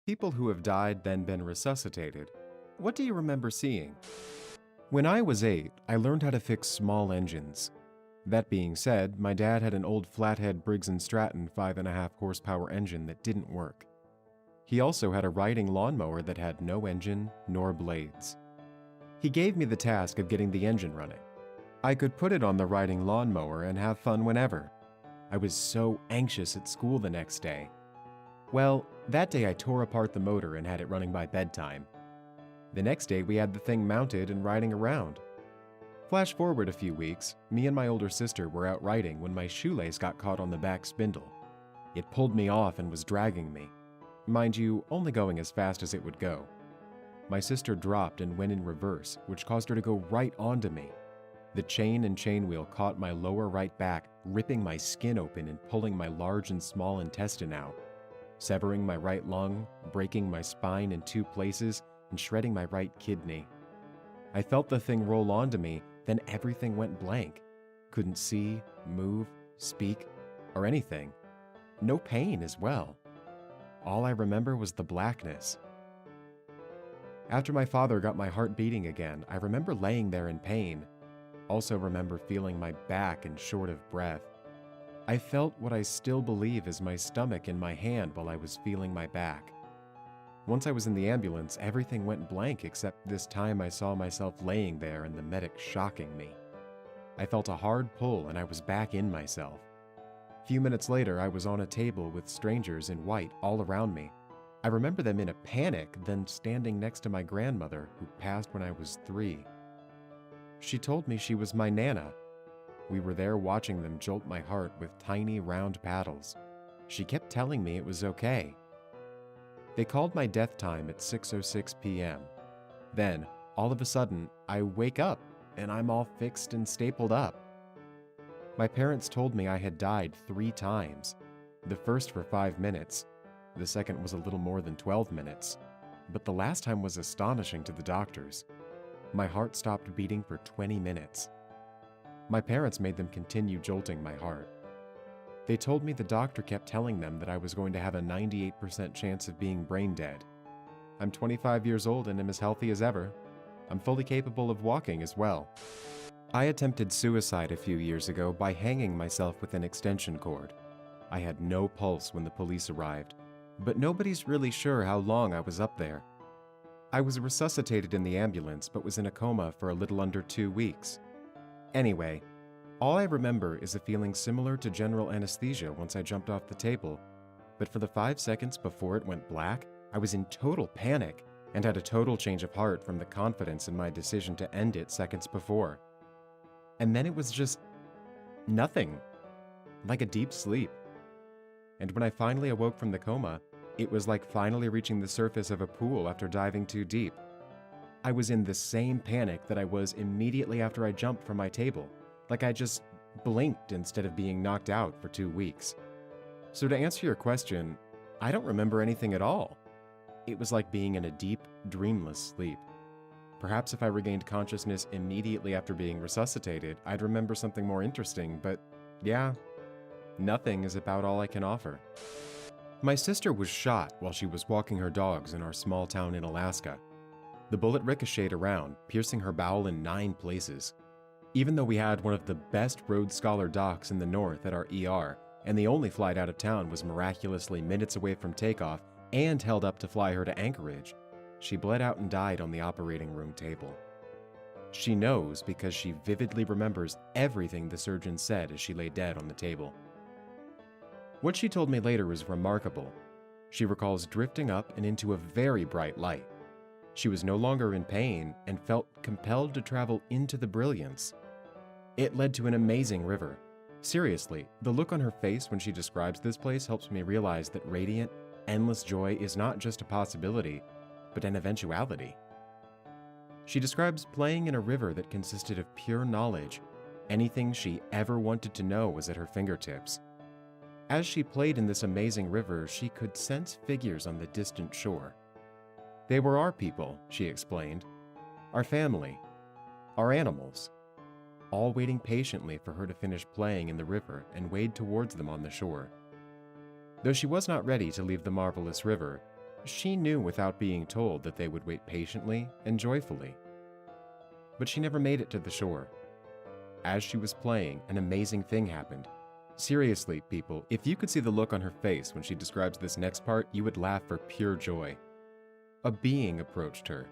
People who have died then been resuscitated. What do you remember seeing? When I was 8, I learned how to fix small engines. That being said, my dad had an old flathead Briggs & Stratton 5.5 horsepower engine that didn't work. He also had a riding lawnmower that had no engine nor blades. He gave me the task of getting the engine running. I could put it on the riding lawnmower and have fun whenever. I was so anxious at school the next day. Well, that day I tore apart the motor and had it running by bedtime. The next day we had the thing mounted and riding around. Flash forward a few weeks, me and my older sister were out riding when my shoelace got caught on the back spindle. It pulled me off and was dragging me. Mind you, only going as fast as it would go. My sister dropped and went in reverse, which caused her to go right onto me. The chain and chain wheel caught my lower right back, ripping my skin open and pulling my large and small intestine out, severing my right lung, breaking my spine in 2 places, and shredding my right kidney. I felt the thing roll onto me, then everything went blank. Couldn't see, move, speak, or anything. No pain as well. All I remember was the blackness. After my father got my heart beating again, I remember laying there in pain. Also remember feeling my back and short of breath. I felt what I still believe is my stomach in my hand while I was feeling my back. Once I was in the ambulance, everything went blank except this time I saw myself laying there and the medic shocking me. I felt a hard pull and I was back in myself. A few minutes later, I was on a table with strangers in white all around me. I remember them in a panic, then standing next to my grandmother, who passed when I was 3. She told me she was my Nana. We were there watching them jolt my heart with tiny round paddles. She kept telling me it was okay. They called my death time at 6:06 p.m. Then, all of a sudden, I wake up and I'm all fixed and stapled up. My parents told me I had died 3 times. The first for 5 minutes. The second was a little more than 12 minutes. But the last time was astonishing to the doctors. My heart stopped beating for 20 minutes. My parents made them continue jolting my heart. They told me the doctor kept telling them that I was going to have a 98% chance of being brain dead. I'm 25 years old and am as healthy as ever. I'm fully capable of walking as well. I attempted suicide a few years ago by hanging myself with an extension cord. I had no pulse when the police arrived, but nobody's really sure how long I was up there. I was resuscitated in the ambulance but was in a coma for a little under 2 weeks. Anyway, all I remember is a feeling similar to general anesthesia once I jumped off the table, but for the 5 seconds before it went black, I was in total panic and had a total change of heart from the confidence in my decision to end it seconds before. And then it was just nothing, like a deep sleep. And when I finally awoke from the coma, it was like finally reaching the surface of a pool after diving too deep. I was in the same panic that I was immediately after I jumped from my table. Like I just blinked instead of being knocked out for 2 weeks. So to answer your question, I don't remember anything at all. It was like being in a deep, dreamless sleep. Perhaps if I regained consciousness immediately after being resuscitated, I'd remember something more interesting, but yeah, nothing is about all I can offer. My sister was shot while she was walking her dogs in our small town in Alaska. The bullet ricocheted around, piercing her bowel in 9 places. Even though we had one of the best Rhodes Scholar docs in the north at our ER, and the only flight out of town was miraculously minutes away from takeoff and held up to fly her to Anchorage, she bled out and died on the operating room table. She knows because she vividly remembers everything the surgeon said as she lay dead on the table. What she told me later is remarkable. She recalls drifting up and into a very bright light. She was no longer in pain and felt compelled to travel into the brilliance. It led to an amazing river. Seriously, the look on her face when she describes this place helps me realize that radiant, endless joy is not just a possibility, but an eventuality. She describes playing in a river that consisted of pure knowledge. Anything she ever wanted to know was at her fingertips. As she played in this amazing river, she could sense figures on the distant shore. They were our people, she explained, our family, our animals, all waiting patiently for her to finish playing in the river and wade towards them on the shore. Though she was not ready to leave the marvelous river, She knew without being told that they would wait patiently and joyfully. But she never made it to the shore. As she was playing, an amazing thing happened. Seriously, people, if you could see the look on her face when she describes this next part, you would laugh for pure joy. A being approached her.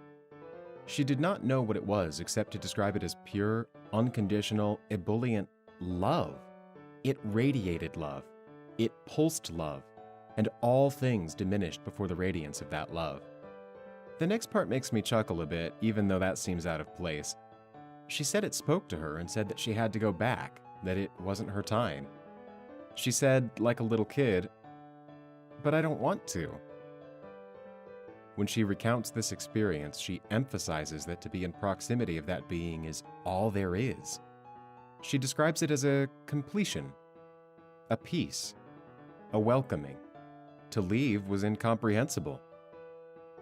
She did not know what it was except to describe it as pure, unconditional, ebullient love. It radiated love. It pulsed love. And all things diminished before the radiance of that love. The next part makes me chuckle a bit, even though that seems out of place. She said it spoke to her and said that she had to go back, that it wasn't her time. She said, like a little kid, "But I don't want to." When she recounts this experience, she emphasizes that to be in proximity of that being is all there is. She describes it as a completion, a peace, a welcoming. To leave was incomprehensible,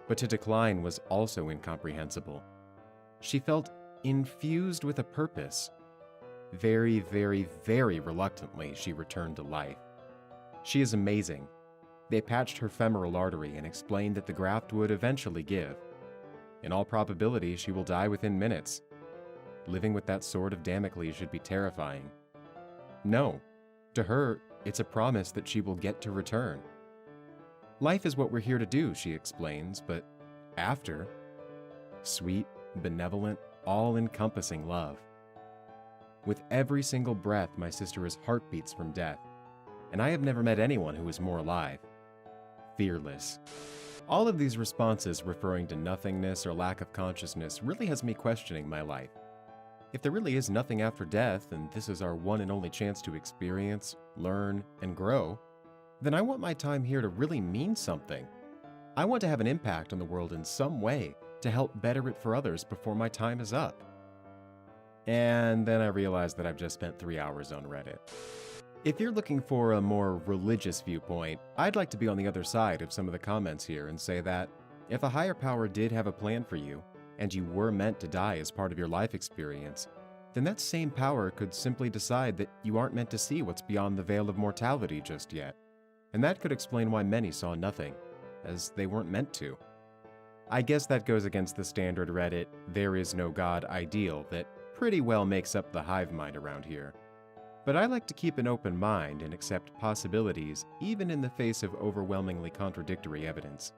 but to decline was also incomprehensible. She felt infused with a purpose. Very, very, very reluctantly, she returned to life. She is amazing. They patched her femoral artery and explained that the graft would eventually give. In all probability, she will die within minutes. Living with that sword of Damocles should be terrifying. No, to her, it's a promise that she will get to return. Life is what we're here to do, she explains, but after, sweet, benevolent, all-encompassing love. With every single breath, my sister is heartbeats from death, and I have never met anyone who is more alive. Fearless. All of these responses referring to nothingness or lack of consciousness really has me questioning my life. If there really is nothing after death, and this is our one and only chance to experience, learn, and grow, then I want my time here to really mean something. I want to have an impact on the world in some way to help better it for others before my time is up. And then I realized that I've just spent 3 hours on Reddit. If you're looking for a more religious viewpoint, I'd like to be on the other side of some of the comments here and say that if a higher power did have a plan for you, and you were meant to die as part of your life experience, then that same power could simply decide that you aren't meant to see what's beyond the veil of mortality just yet. And that could explain why many saw nothing, as they weren't meant to. I guess that goes against the standard Reddit "there is no God" ideal that pretty well makes up the hive mind around here. But I like to keep an open mind and accept possibilities even in the face of overwhelmingly contradictory evidence.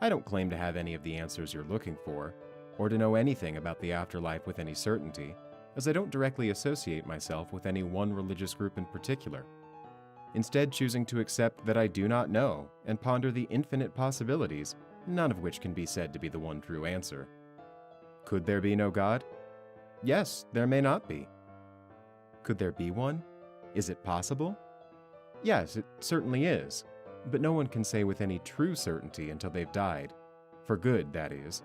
I don't claim to have any of the answers you're looking for, or to know anything about the afterlife with any certainty, as I don't directly associate myself with any one religious group in particular. Instead, choosing to accept that I do not know and ponder the infinite possibilities, none of which can be said to be the one true answer. Could there be no God? Yes, there may not be. Could there be one? Is it possible? Yes, it certainly is, but no one can say with any true certainty until they've died, for good, that is,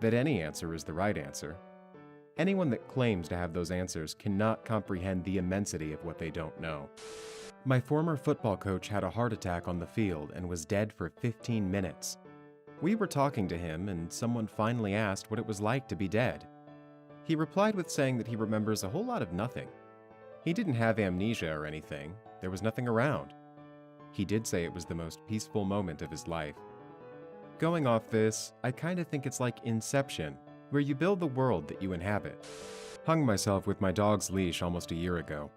that any answer is the right answer. Anyone that claims to have those answers cannot comprehend the immensity of what they don't know. My former football coach had a heart attack on the field and was dead for 15 minutes. We were talking to him, and someone finally asked what it was like to be dead. He replied with saying that he remembers a whole lot of nothing. He didn't have amnesia or anything. There was nothing around. He did say it was the most peaceful moment of his life. Going off this, I kind of think it's like Inception, where you build the world that you inhabit. Hung myself with my dog's leash almost a year ago.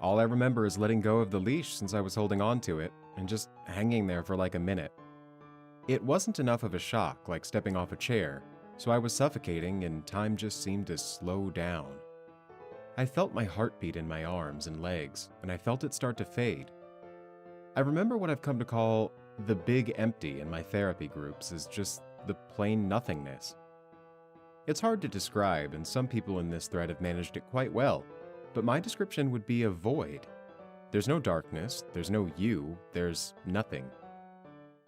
All I remember is letting go of the leash since I was holding on to it and just hanging there for like a minute. It wasn't enough of a shock like stepping off a chair, so I was suffocating and time just seemed to slow down. I felt my heartbeat in my arms and legs, and I felt it start to fade. I remember what I've come to call the big empty in my therapy groups as just the plain nothingness. It's hard to describe, and some people in this thread have managed it quite well, but my description would be a void. There's no darkness, there's no you, there's nothing.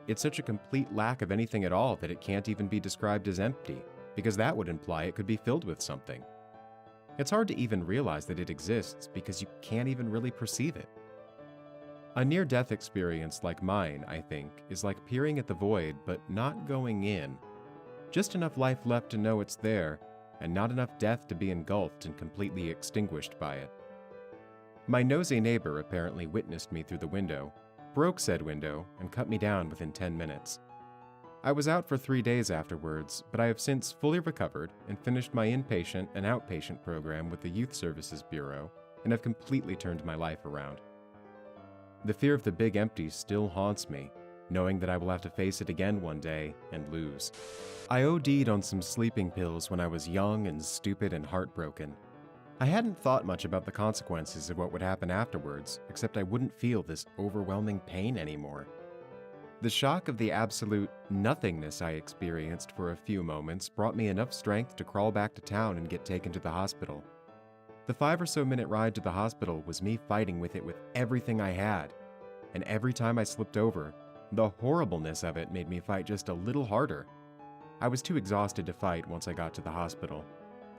It's such a complete lack of anything at all that it can't even be described as empty, because that would imply it could be filled with something. It's hard to even realize that it exists because you can't even really perceive it. A near-death experience like mine, I think, is like peering at the void but not going in. Just enough life left to know it's there, and not enough death to be engulfed and completely extinguished by it. My nosy neighbor apparently witnessed me through the window, broke said window, and cut me down within 10 minutes. I was out for 3 days afterwards, but I have since fully recovered and finished my inpatient and outpatient program with the Youth Services Bureau and have completely turned my life around. The fear of the big empty still haunts me, knowing that I will have to face it again one day and lose. I OD'd on some sleeping pills when I was young and stupid and heartbroken. I hadn't thought much about the consequences of what would happen afterwards, except I wouldn't feel this overwhelming pain anymore. The shock of the absolute nothingness I experienced for a few moments brought me enough strength to crawl back to town and get taken to the hospital. The 5 or so minute ride to the hospital was me fighting with it with everything I had, and every time I slipped over, the horribleness of it made me fight just a little harder. I was too exhausted to fight once I got to the hospital.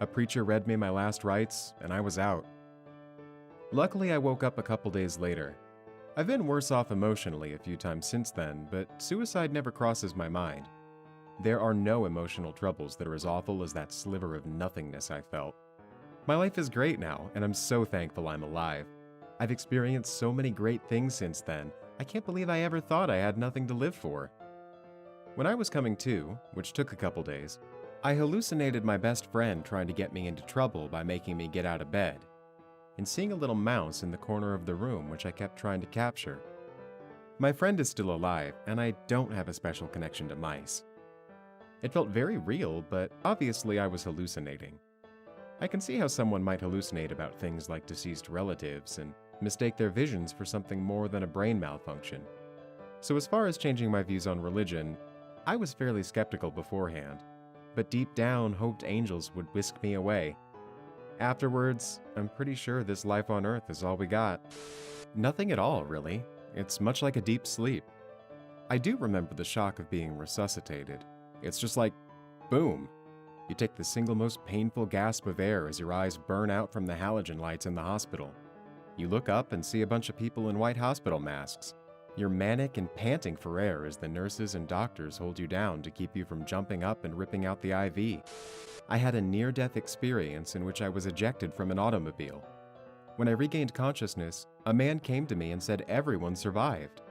A preacher read me my last rites, and I was out. Luckily, I woke up a couple days later. I've been worse off emotionally a few times since then, but suicide never crosses my mind. There are no emotional troubles that are as awful as that sliver of nothingness I felt. My life is great now, and I'm so thankful I'm alive. I've experienced so many great things since then, I can't believe I ever thought I had nothing to live for. When I was coming to, which took a couple days, I hallucinated my best friend trying to get me into trouble by making me get out of bed, and seeing a little mouse in the corner of the room which I kept trying to capture. My friend is still alive, and I don't have a special connection to mice. It felt very real, but obviously I was hallucinating. I can see how someone might hallucinate about things like deceased relatives and mistake their visions for something more than a brain malfunction. So as far as changing my views on religion, I was fairly skeptical beforehand, but deep down hoped angels would whisk me away. Afterwards, I'm pretty sure this life on Earth is all we got. Nothing at all, really. It's much like a deep sleep. I do remember the shock of being resuscitated. It's just like, boom. You take the single most painful gasp of air as your eyes burn out from the halogen lights in the hospital. You look up and see a bunch of people in white hospital masks. You're manic and panting for air as the nurses and doctors hold you down to keep you from jumping up and ripping out the IV. I had a near-death experience in which I was ejected from an automobile. When I regained consciousness, a man came to me and said everyone survived.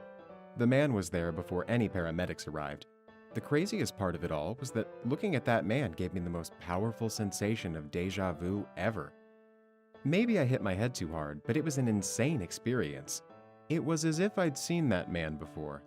The man was there before any paramedics arrived. The craziest part of it all was that looking at that man gave me the most powerful sensation of déjà vu ever. Maybe I hit my head too hard, but it was an insane experience. It was as if I'd seen that man before,